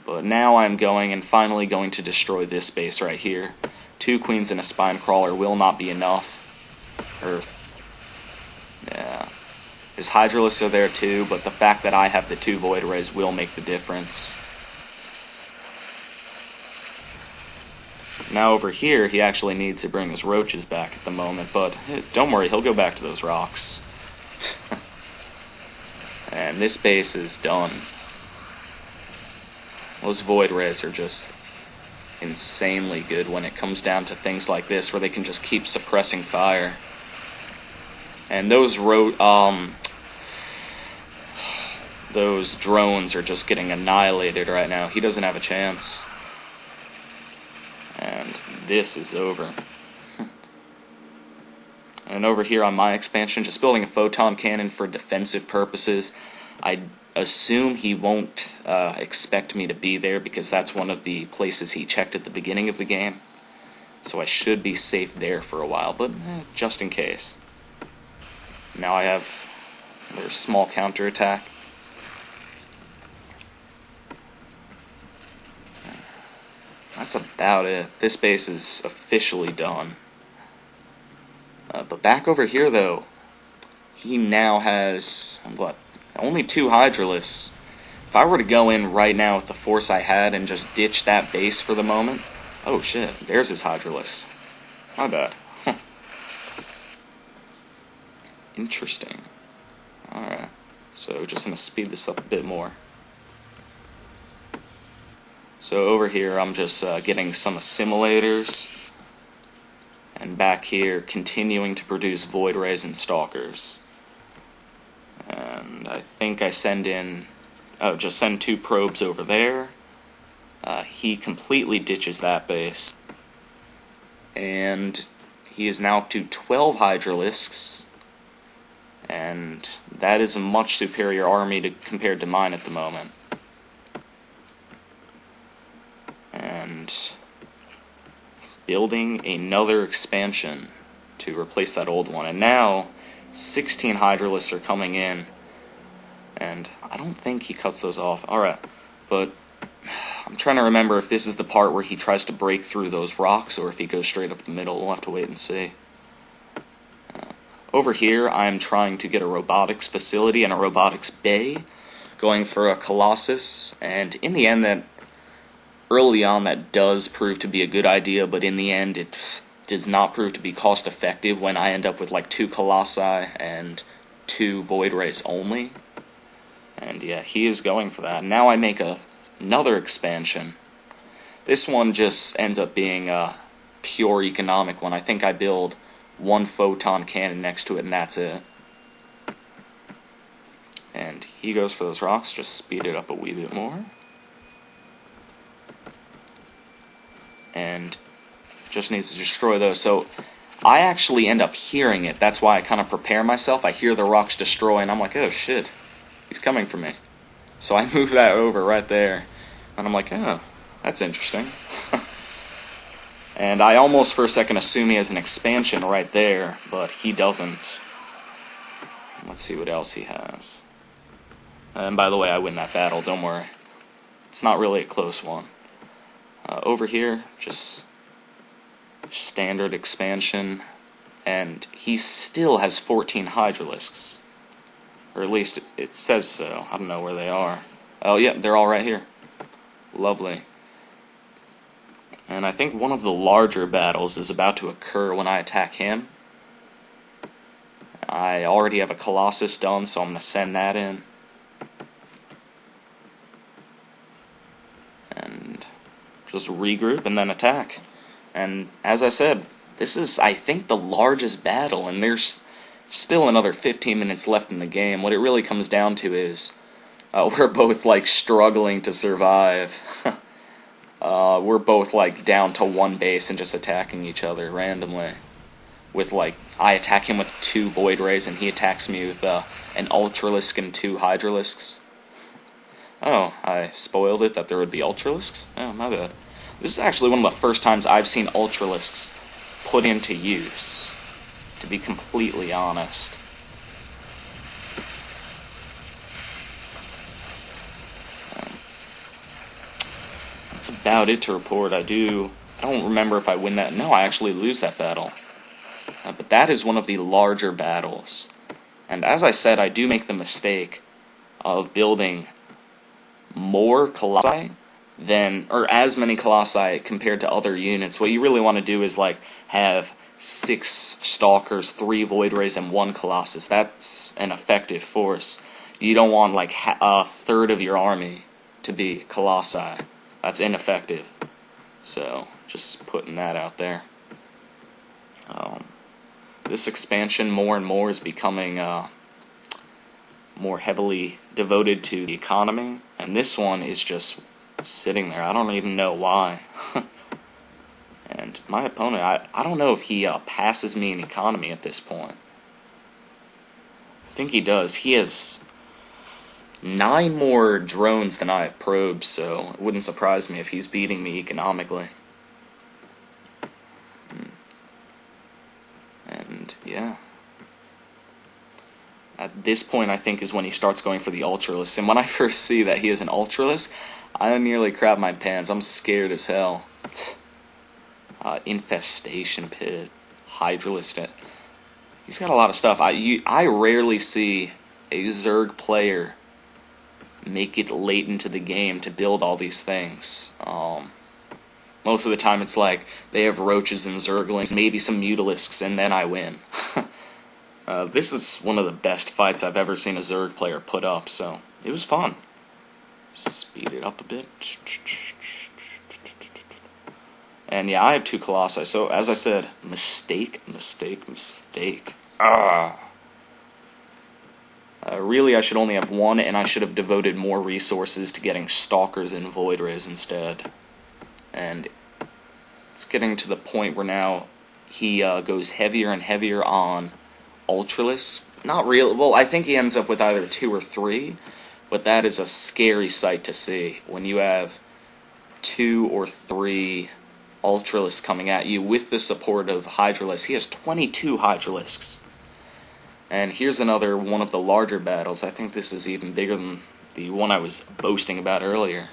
But now I'm going and finally going to destroy this base right here. 2 queens and a spine crawler will not be enough. Yeah. His hydralisks are there too, but the fact that I have the 2 void rays will make the difference. Now over here, he actually needs to bring his roaches back at the moment, but don't worry, he'll go back to those rocks. And this base is done. Those void rays are just insanely good when it comes down to things like this, where they can just keep suppressing fire. And those drones are just getting annihilated right now. He doesn't have a chance. And this is over. And over here on my expansion, just building a photon cannon for defensive purposes. I assume he won't expect me to be there, because that's one of the places he checked at the beginning of the game. So I should be safe there for a while, but just in case. Now I have another small counterattack. That's about it. This base is officially done. But back over here, though, he now has, what, only 2 hydralisks. If I were to go in right now with the force I had and just ditch that base for the moment... Oh shit, there's his hydralisks. My bad. Interesting. Alright, so just going to speed this up a bit more. So over here I'm just getting some assimilators, and back here continuing to produce void rays and stalkers. And I think I send 2 probes over there. He completely ditches that base. And he is now up to 12 hydralisks, and that is a much superior army compared to mine at the moment. And building another expansion to replace that old one. And now 16 hydralisks are coming in, and I don't think he cuts those off. Alright, but I'm trying to remember if this is the part where he tries to break through those rocks, or if he goes straight up the middle. We'll have to wait and see. Over here, I'm trying to get a robotics facility and a robotics bay, going for a Colossus, and in the end, early on that does prove to be a good idea, but in the end it does not prove to be cost effective when I end up with like 2 Colossi and 2 Void Rays only. And yeah, he is going for that. Now I make another expansion. This one just ends up being a pure economic one. I think I build 1 photon cannon next to it, and that's it. And he goes for those rocks. Just speed it up a wee bit more. And just needs to destroy those. So I actually end up hearing it. That's why I kind of prepare myself. I hear the rocks destroy, and I'm like, oh shit, he's coming for me. So I move that over right there, and I'm like, oh, that's interesting. And I almost for a second assume he has an expansion right there, but he doesn't. Let's see what else he has. And by the way, I win that battle, don't worry. It's not really a close one. Over here, just standard expansion, and he still has 14 hydralisks. Or at least it says so. I don't know where they are. Oh, yeah, they're all right here. Lovely. And I think one of the larger battles is about to occur when I attack him. I already have a Colossus done, so I'm going to send that in. And just regroup and then attack. And as I said, this is, I think, the largest battle, and there's still another 15 minutes left in the game. What it really comes down to is we're both, like, struggling to survive. We're both, like, down to 1 base and just attacking each other randomly. With, like, I attack him with 2 Void Rays, and he attacks me with an Ultralisk and 2 Hydralisks. Oh, I spoiled it that there would be Ultralisks? Oh, my bad. This is actually one of the first times I've seen Ultralisks put into use, to be completely honest. without it to report, I don't remember if I win that. No, I actually lose that battle. But that is one of the larger battles. And as I said, I do make the mistake of building more Colossi or as many Colossi compared to other units. What you really want to do is, like, have 6 Stalkers, 3 Void Rays, and 1 Colossus. That's an effective force. You don't want, like, a third of your army to be Colossi. That's ineffective. So, just putting that out there. This expansion more and more is becoming more heavily devoted to the economy, and this one is just sitting there. I don't even know why. And my opponent, I don't know if he passes me in economy at this point. I think he does. He has 9 more drones than I have probes, so it wouldn't surprise me if he's beating me economically. And, yeah. At this point, I think, is when he starts going for the Ultralisk. And when I first see that he is an Ultralisk, I nearly crap my pants. I'm scared as hell. Infestation Pit, Hydralisk. He's got a lot of stuff. I rarely see a Zerg player make it late into the game to build all these things. Most of the time it's like they have roaches and Zerglings, maybe some Mutalisks, and then I win. This is one of the best fights I've ever seen a Zerg player put up, so it was fun. Speed it up a bit. And yeah, I have 2 Colossi, so as I said, mistake. Really, I should only have 1, and I should have devoted more resources to getting Stalkers and Void Rays instead. And it's getting to the point where now he goes heavier and heavier on Ultralisk. Not real. Well, I think he ends up with either 2 or 3, but that is a scary sight to see when you have 2 or 3 Ultralisks coming at you with the support of Hydralisk. He has 22 Hydralisks. And here's another one of the larger battles. I think this is even bigger than the one I was boasting about earlier.